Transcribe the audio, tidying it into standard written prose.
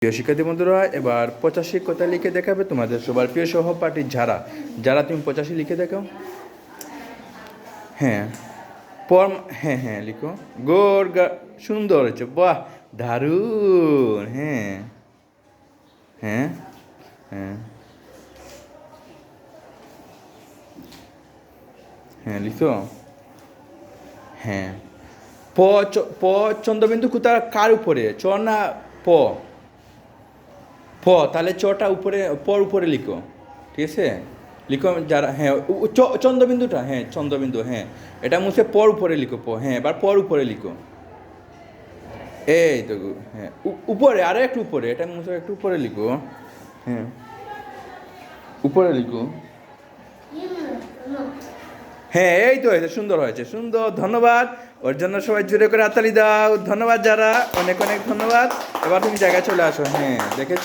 প্রিয় শিক্ষার্থী বন্ধুরা, এবার 85 কথা লিখে দেখাবে তোমাদের সবার প্রিয় সহপাঠী যারা যারা তুমি 85 লিখে দেখাও। হ্যাঁ, হ্যাঁ হ্যাঁ লিখো। সুন্দর হয়েছে, বাহ, দারুণ। হ্যাঁ হ্যাঁ হ্যাঁ হ্যাঁ লিখো। হ্যাঁ, প চন্দ্রবিন্দু কোথায়, কার উপরে, চ না প? তাহলে চটা উপরে, পর উপরে লিখো। ঠিক আছে, লিখো যারা। হ্যাঁ, চন্দ্রবিন্দুটা, হ্যাঁ চন্দ্রবিন্দু, হ্যাঁ এটা মুছে পর উপরে লিখো। হ্যাঁ, এবার পর উপরে লিখো। এই তো, হ্যাঁ উপরে, আরো একটু উপরে, এটা মুছে একটু উপরে লিখো। হ্যাঁ, উপরে লিখো। হ্যাঁ, এই তো হয়েছে, সুন্দর হয়েছে, সুন্দর। ধন্যবাদ। ওর জন্য সবাই জুড়ে করে হাততালি দাও। ধন্যবাদ যারা, অনেক অনেক ধন্যবাদ। এবার তুমি জায়গায় চলে আসো। হ্যাঁ, দেখেছো।